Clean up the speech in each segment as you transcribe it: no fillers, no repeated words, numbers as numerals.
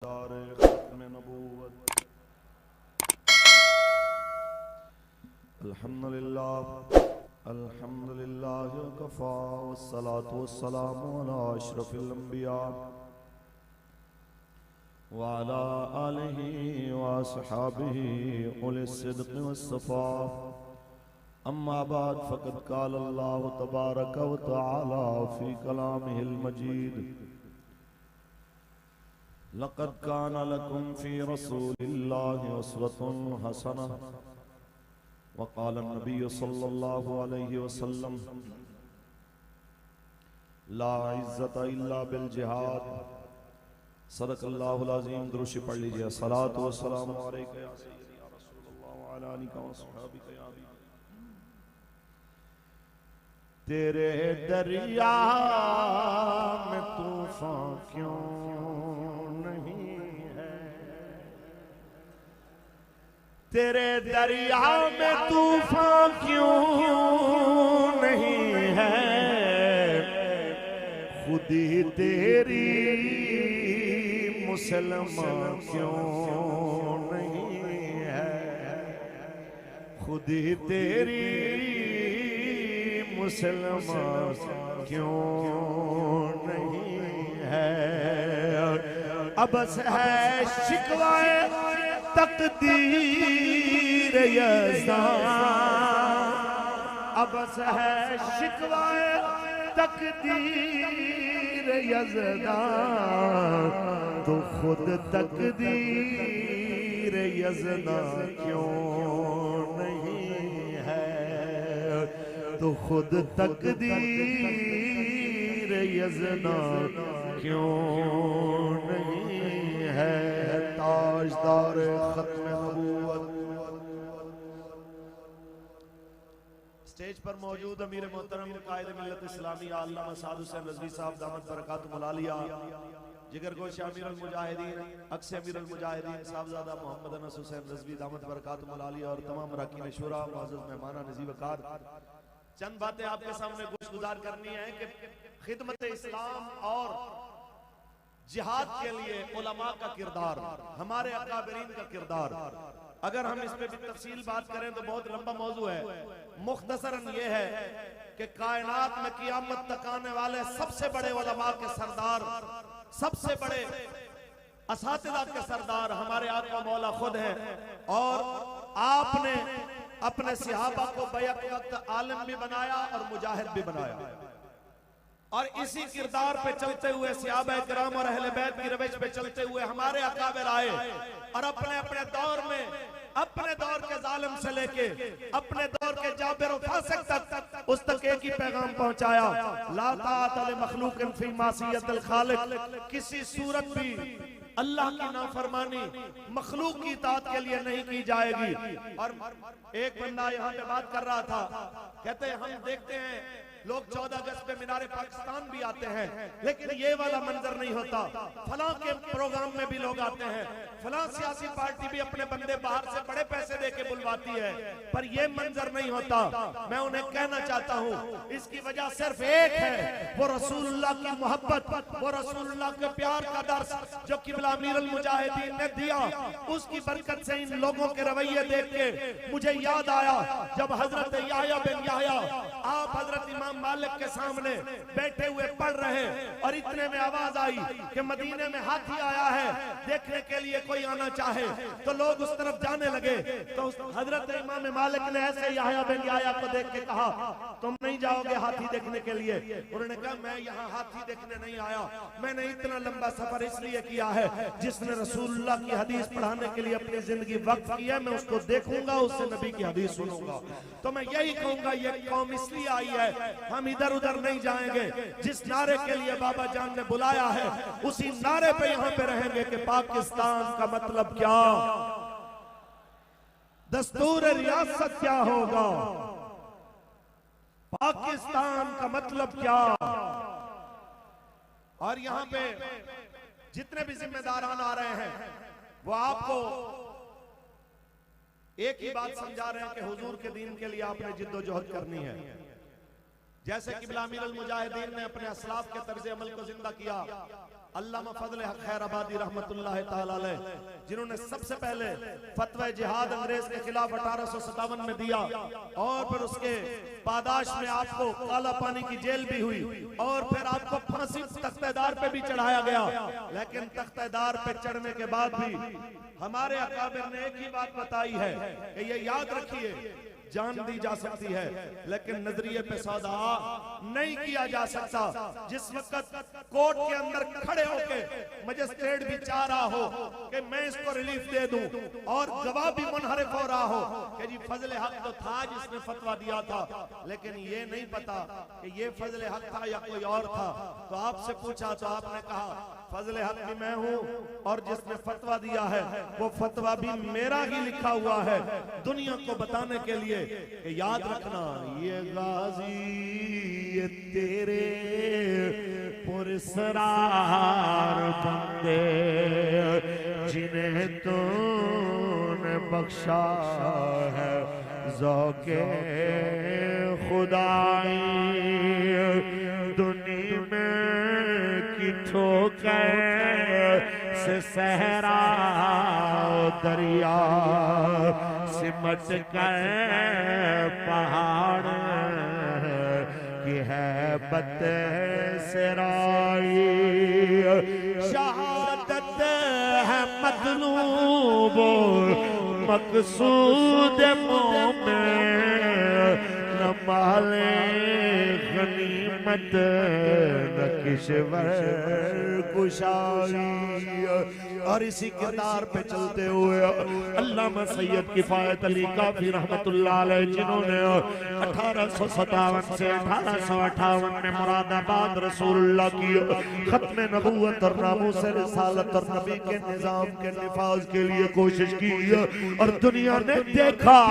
खत्म नबूवत। अल्हम्दुलिल्लाह अल्हम्दुलिल्लाह कफ़ा वस्सलातु वस्सलामु अला अशरफिल अंबिया व अला आलिहि व अस्हाबिहि उलिस सिद्क़ि वस्सफ़ा। अम्मा बाद फ़क़द क़ाल अल्लाहु तबारक व तआला फ़ी कलामिहिल मजीद लक़द काना लकुम फ़ी रसूलिल्लाहि उस्वतुन हसनह व क़ाल नबी सल्लल्लाहु अलैहि वसल्लम ला इज़्ज़ता इल्ला बिल जिहाद। सदक़ल्लाहुल अज़ीम। दुरूद पढ़ लीजिए। सलातु व सलामु अलैका या सय्यदी या रसूलल्लाह व अला आलिका व अस्हाबिका या हबीब। तेरे दरिया में तूफान क्यों नहीं है, तेरे दरिया में तूफान क्यों नहीं है, खुदी तेरी मुसलमान क्यों नहीं है, खुदी तेरी मुसलमान क्यों नहीं है। अबस है शिकवाए तकदीर यज़्दा, अबस है शिकवाए तकदीर यज़्दा, तो खुद तकदीर यज़्दा क्यों नहीं है, तो खुद तकदीर यज़्दा क्यों नहीं है। ताजदार खत्म नबूवत। स्टेज पर मौजूद अमीर मोहतरम कायद मिल्लत इस्लामी अल्लामा साद हुसैन रज़वी साहब दामत बरकातुहुल आलिया, जिगर गोश अमीरुल मुजाहिदीन अक्स अमीरुल मुजाहिदीन साहबजादा मोहम्मद अनस हुसैन रज़वी दामत बरकातुहुल आलिया और तमाम अरकान शुरा मुअज़्ज़ज़ मेहमान नज़ीर वकार, चंद बातें आपके सामने गुज़ार करनी है कि खिदमत इस्लाम और जिहाद के लिए उलमा का किरदार, हमारे अकाबरीन का किरदार, अगर हम इस पे भी तफसील बात करें तो बहुत लंबा मौजू है। मुख्तसरन ये है कि कायनात में क़यामत तक आने वाले सबसे बड़े उलमा के सरदार, सबसे बड़े असातिज़ा के सरदार हमारे आका मौला खुद हैं। और आपने अपने सहाबा को बैक वक्त आलिम भी बनाया और मुजाहिद भी बनाया, और इसी किरदार पे चलते हुए सहाबा किराम और अहले बैत की रविश पे चलते हुए हमारे अकाबिर आए और अपने अपने दौर में, अपने दौर के जालिम से लेके अपने दौर के जाबिर और फासिक तक उस तक एक ही पैगाम पहुंचाया, ला ताअत लि मखलूकिन फी मासियतिल खालिक। किसी सूरत भी अल्लाह की नाफरमानी मखलूक की इताअत के लिए नहीं की जाएगी। और एक बंदा यहाँ पे बात कर रहा था, कहते हैं हम देखते हैं लोग 14 अगस्त पे मीनारे पाकिस्तान भी आते हैं, लेकिन ये वाला मंजर नहीं होता। फलां के प्रोग्राम में भी लोग आते हैं, फलां सियासी पार्टी भी अपने बंदे बाहर से बड़े पैसे देके बुलवाती है, पर ये मंजर नहीं होता। मैं उन्हें कहना चाहता हूँ इसकी वजह सिर्फ एक है, वो रसूलुल्लाह की मोहब्बत, वो रसूलुल्लाह के प्यार का दर्स जो किबला अमीरुल मुजाहिदीन ने दिया, उसकी बरकत से इन लोगों के रवैये देख के मुझे याद आया जब हजरत याह्या बिन याह्या आप हजरत इमाम मालिक के सामने बैठे हुए पढ़ रहे और इतने में आवाज आई कि मदीने में हाथी आया है, देखने के लिए कोई आना चाहे, तो लोग उस तरफ जाने लगे। तो हजरत इमाम मालिक ने ऐसे याह्या बिन याह्या को देख के कहा, तुम नहीं जाओगे हाथी देखने के लिए? उन्होंने कहा मैं यहाँ हाथी देखने नहीं आया, मैंने इतना लंबा सफर इसलिए किया है, जिसने रसूलुल्लाह की हदीस पढ़ाने के लिए अपनी जिंदगी वक्फ की है, मैं उसको देखूंगा, उससे नबी की हदीस सुनूंगा। तो मैं यही कहूंगा ये कौम इसलिए आई है, हम इधर उधर नहीं जाएंगे। जिस नारे के लिए बाबा जान ने बुलाया है उसी नारे पे यहाँ पे रहेंगे कि पाकिस्तान का मतलब क्या, दस्तूर रियासत क्या होगा, पाकिस्तान का मतलब क्या। और यहाँ पे जितने भी जिम्मेदारान आ रहे हैं वो आपको एक ही बात समझा रहे हैं कि हुजूर के दीन के लिए आपने जिद्दोजहद करनी है। जैसे कि अमीरुल मुजाहिदीन ने अपने असलाफ के तर्ज अमल को जिंदा किया, अल्लामा फजल हक खैराबादी रहमतुल्लाह ताला अलैह, जिन्होंने सबसे पहले फतवा जिहाद अंग्रेज के खिलाफ 1857 में दिया और फिर उसके पादाश में आपको काला पानी की जेल भी हुई और फिर आपको फांसी तख्तेदार पे भी चढ़ाया गया। लेकिन तख्तेदार पे चढ़ने के बाद भी हमारे अकाबिर ने एक ही बात बताई है कि ये याद रखिए, जान दी जा सकती है लेकिन नजरिए पे सौदा नहीं किया जा सकता। जिस वक्त कोर्ट के अंदर खड़े होके मजिस्ट्रेट भी चाह रहा हो कि मैं इसको रिलीफ दे दूं और गवाह भी मुनहरिफ हो रहा हो कि जी फजल हक तो था जिसने फतवा दिया था, लेकिन ये नहीं पता कि ये फजल हक था या कोई और था, तो आपसे पूछा तो आपने कहा फजल हक भी मैं हूं और जिसने फतवा दिया है वो फतवा भी मेरा ही लिखा हुआ है, दुनिया को बताने के लिए कि याद रखना ये गाजी ये तेरे पुरसरार बंदे जिन्हें तूने बख्शा है ज़ौक़े खुदाई, दुनिया में की ठोकर से सहरा दरिया सिमट कर पहाड़ की है बत से राई, शहादत है मतलूब मकसूद मोमिन न माले गनीमत न किश्वर कुशाई। और इसी किरदार पे चलते हुए अल्लामा सैयद किफायत अली काफी रहमतुल्लाह अलैह, जिन्होंने 1857 से 1858 में मुरादाबाद रसूलुल्लाह की खत्म नबूवत और नामूस रिसालत और नबी के निजाम के निफाज के लिए कोशिश की और दुनिया ने देखा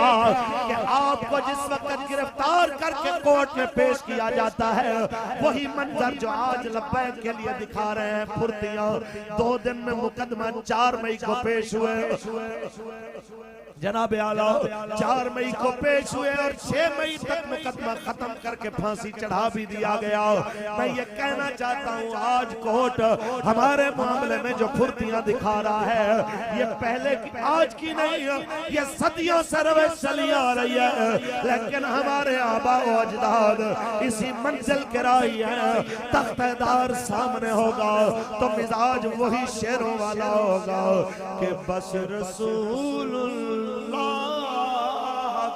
कि आपको जिस वक्त गिरफ्तार करके कोर्ट में पेश किया जाता है वही मंजर जो आज लब्बैक के लिए दिखा रहे हैं फुर्तियां, 2 दिन में मुकदमा 4 मई को पेश हुए जनाब आला, 4 मई को पेश हुए और 6 मई तक मुकदमा खत्म करके फांसी चढ़ा भी दिया गया। मैं ये कहना चाहता हूँ आज कोर्ट हमारे मामले में जो फुर्तियां दिखा रहा है ये पहले की आज की नहीं है, ये सदियों से रवैश चली आ रही है, लेकिन हमारे आबा व अजदाद इसी मंजिल के राही है। तख्तेदार सामने होगा तो मिजाज वही शेरों वाला होगा कि बस रसूल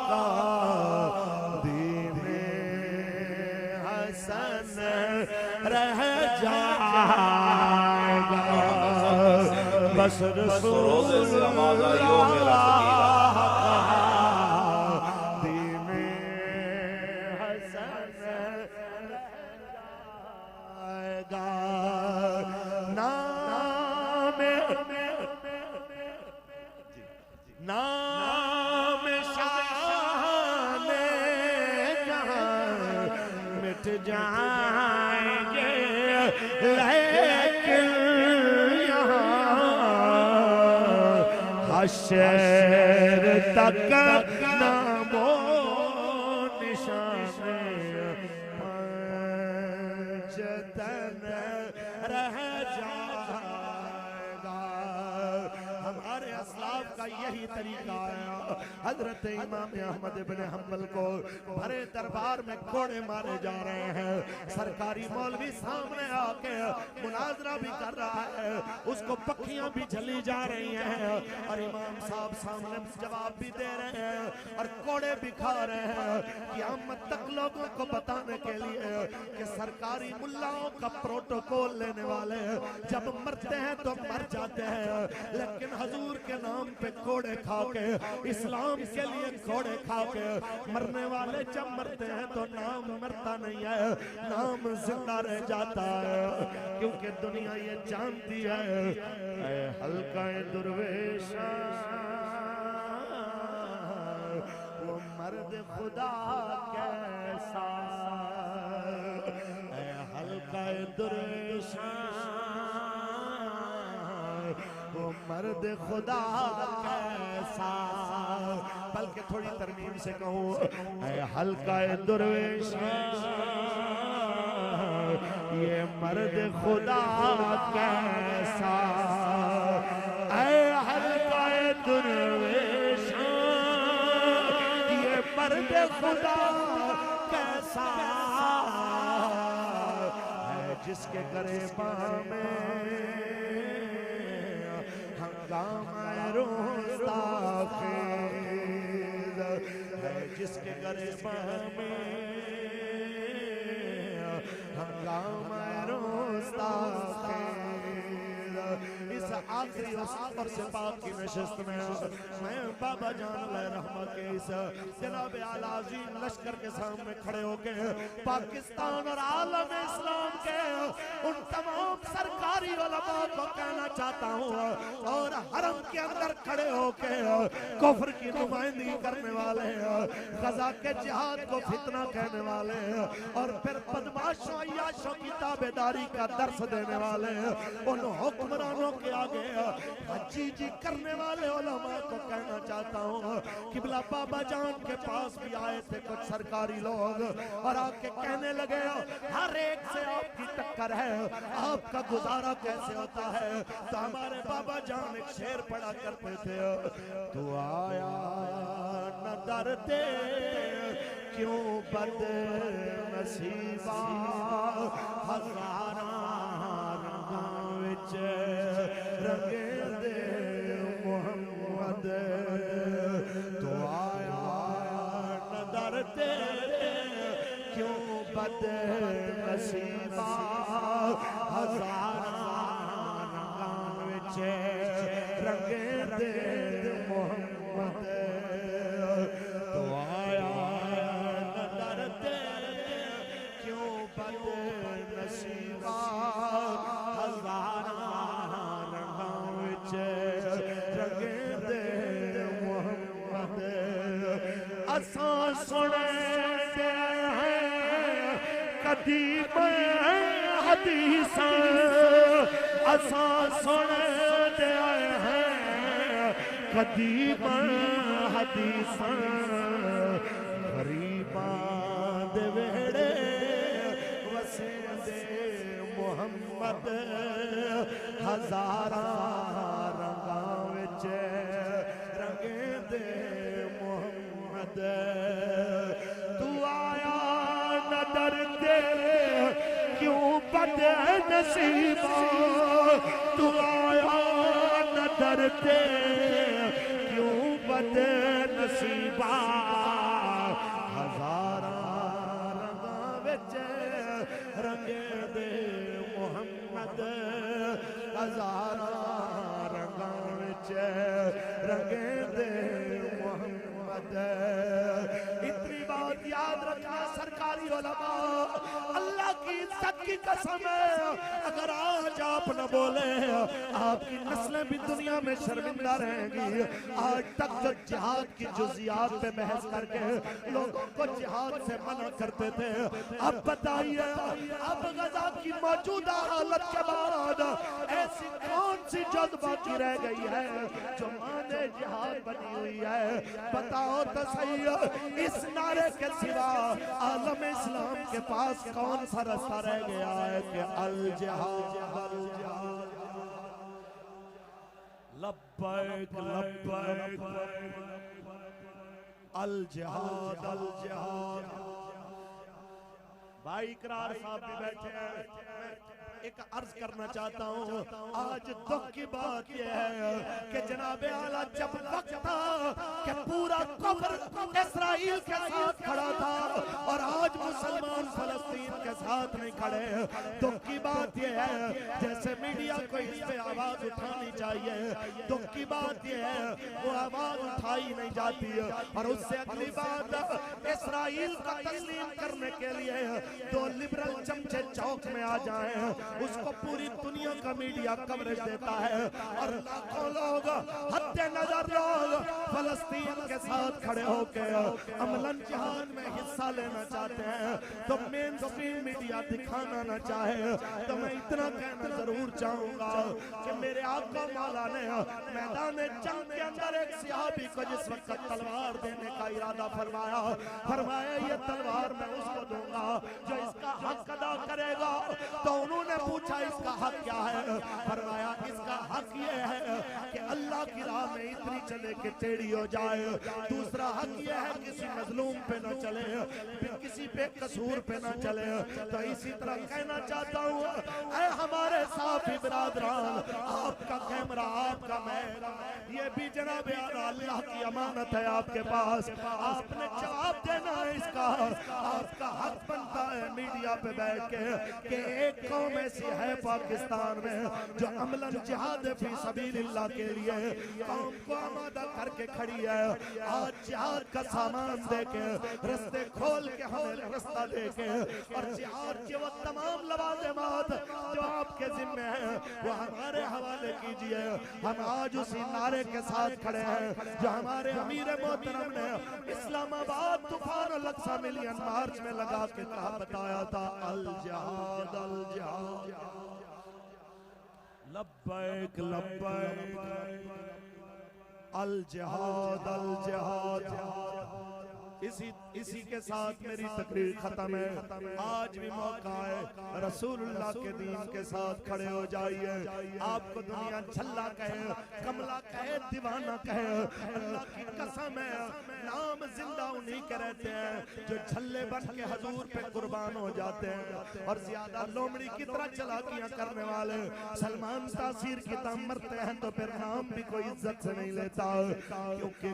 का दीने हसन रह जाएगा, बस रसूलुल्लाह का दीने हसन रह जाएगा। नाम शाने जहां मिट जाएंगे लेकिन यहाँ हश्र तक नामो निशान पंचतन रह जाएगा। हमारे असलाफ का यही तरीका है। हजरत इमाम अहमद इब्न हंबल को भरे दरबार में कोड़े मारे जा रहे हैं, सरकारी मौलवी सामने आके मुनाजरा भी कर रहा है, उसको पक्खियां भी झली जा रही हैं और इमाम साहब सामने जवाब भी दे रहे हैं और कोड़े भी खा रहे हैं। क़यामत तक लोगों को बताने के लिए कि सरकारी मुल्लाओं का प्रोटोकॉल लेने वाले जब मरते हैं तो मर जाते हैं, लेकिन हजूर के नाम पे कोड़े खा के, इस्लाम के लिए कोड़े खा के मरने वाले जब मरते हैं तो नाम मरता नहीं है, नाम जिंदा रह जाता है, क्योंकि दुनिया ये जानती है हल्का दुर्वेशा वो मर्द खुदा कैसा, हल्का दुर्वेशा वो मर्द खुदा कैसा। बल्कि थोड़ी तरमीम से कहूँ हल्का दुर्वेश ये मर्द खुदा कैसा, ऐ हल्काए दुर्वेशा, ये मर्द खुदा कैसा है, जिसके गरेबा में हंगामा रोज़ाखेज़ है, जिसके गरेबा में हंगामा रोज़ाखेज़। इस आखिरी और सिपाह की नशिस्त में मैं बाबा जान रहमा के इस जनाब आलाजी लश्कर के सामने खड़े होके पाकिस्तान और आलम इस्लाम के उन तमाम सरकारी उलमा को कहना चाहता हूँ, और हरम के अंदर खड़े होके कुफ्र की नुमाइंदगी करने वाले, ग़ज़ा के जिहाद को फितना कहने वाले, और फिर बदमाशों अय्याशों की ताबेदारी का दर्स देने वाले उन हुक्मरानों के आगे हजी जी करने वाले उलमा को कहना चाहता हूँ, किबला बाबा जान के पास भी आए थे कुछ सरकारी लोग और आके कहने लगे हर एक से आपकी टक्कर है, आपका गुजारा कैसे होता है। तो हमारे बाबा जान एक शेर पढ़ा करते थे, तू आया न डरते क्यों बदनसीबा, हज़ारां रंगां विच रंगे दे मोहम्मद, तू आया न डरते क्यों बदनसीबा, हज़ारां रंगां विच रंगे दे मोहम्मद, तू आया न डरते क्यों बदनसीबा, हज़ारां रंगां विच रंगे दे मोहम्मद। असां सुने कदी हदीसां, असां सुने कदी हदीसां, गरीबां दे वेड़े वसेंदे मोहम्मद, हज़ारां रंगां विच रंगे दे मोहम्मद, तू आया न डरते क्यों बदनसीबा, तू आया न डरते क्यों बदनसीबा, हज़ारां रंगां विच रंगे दे मोहम्मद, हज़ारां रंगां विच रंगे दे मोहम्मद। इतनी बात याद रखना सरकारी उलमा, अल्लाह की इज्जत की कसम है, अगर आज आप न बोले आपकी नस्लें भी दुनिया में शर्मिंदा रहेंगी। आज तक जो जिहाद की जुज़ियात पे बहस करके लोगों को जिहाद से मना करते थे, अब बताइए अब ग़ज़ा की मौजूदा हालत के बाद ऐसी कौन सी जज्बा की रह गई है जो माने जिहाद बनी हुई है? बताओ तो सही, इस नारे के सिवा आलम इस्लाम के पास कौन सा रास्ता रह गया है कि अल जिहाद, लब्बैक लब्बैक अल जिहाद, अल जिहाद। भाई इकरार साहब भी बैठे हैं, एक अर्ज करना चाहता हूँ। आज दुख की बात यह है कि जनाबे आला जब वक्त था कि पूरा कुफ्र इस्राइल के साथ खड़ा था और आज मुसलमान फलस्तीन के साथ नहीं खड़े। दुख की बात यह है जैसे मीडिया को इस पे आवाज उठानी चाहिए, दुख की बात यह है वो आवाज उठाई नहीं जाती है। और उससे अगली बात, इस्राइल का तस्लीम करने के लिए दो लिबरल चमचे चौक में आ जाए, उसको पूरी दुनिया का मीडिया कवरेज देता है और लाखों लोग हत्या नजर लोग फलस्तीन के साथ खड़े होकर अमलन जिहाद में हिस्सा लेना चाहते हैं तो मेन स्ट्रीम मीडिया दिखाना ना चाहे तो मैं इतना कहना जरूर चाहूंगा कि मेरे आका मौला ने मैदान जंग के अंदर एक सहाबी को जिस वक्त तलवार देने का इरादा फरमाया ये तलवार मैं उसको दूंगा जो इसका हक अदा करेगा। तो उन्होंने पूछा इसका हक क्या है? फरमाया इसका हक ये है कि अल्लाह की राह में इतनी चले कि टेढ़ी हो जाए। दूसरा हक ये है किसी मजलूम पे न चले, किसी पे कसूर पे न चले। तो इसी तरह कहना चाहता हूँ ऐ हमारे साफी बिरादरान, आपका कैमरा आपका मैन ये भी जनाब अल्लाह की अमानत है आपके पास, आपने जवाब देना है इसका। आपका हक बनता है मीडिया पे बैठ के कि एक कौम ऐसी है पाकिस्तान में जो अमलन जिहाद फी सबीलिल्लाह के लिए कौम को आमादा करके खड़ी है। आज जिहाद का सामान देके रास्ते खोल के हमें रास्ता देके और जिहाद के वो तमाम लवाज़िमात जो आपके जिम्मे हैं वो हमारे हवाले कीजिए। हम आज उसी नारे के साथ खड़े हैं जो हमारे अमीर मोहतरम ने इस्लामाबाद तूफान अल-अक्सा मिलियन मार्च में लगा के कहा बताया था अल जिहाद लब्बैक लब्बैक अल जिहाद इसी के साथ मेरी तकरीर खत्म है। आज भी मौका है रसूलुल्लाह के दीन के साथ खड़े हो जाइए। आपको दुनिया झल्ला कहे, कमला कहे, दीवाना कहे, अल्लाह की कसम है नाम जिंदा उन्हीं के रहते हैं जो झल्ले बन के हजूर पे कुर्बान हो जाते हैं। और ज्यादा लोमड़ी की तरह चलाकियां करने वाले सलमान तासीर की तरह मरते हैं तो फिर नाम भी कोई इज्जत से नहीं लेता, क्योंकि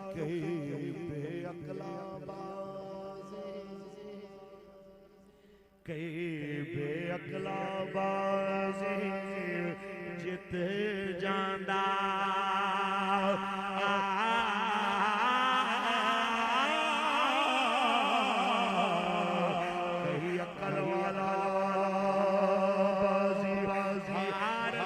बेअकला बाज़ी जित जांदा कई अकल वाला बाज़ी हार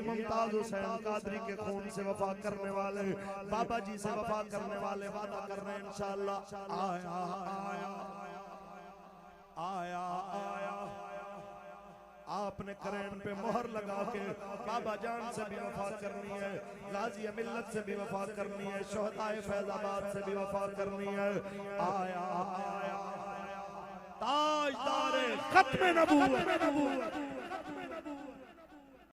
मुमताज हुसैन कादरी के खून से वफा करने वाले बाबा जी से वफा करने वाले वादा कर रहे हैं इंशाअल्लाह। आया आया आया आया आपने करेन पे मोहर लगा के बाबा जान से भी वफा करनी है, गाजी मिल्लत से भी वफा करनी है, शोहदाए फैजाबाद से भी वफा करनी है। आया आया ताजदारे खत्म नबूवत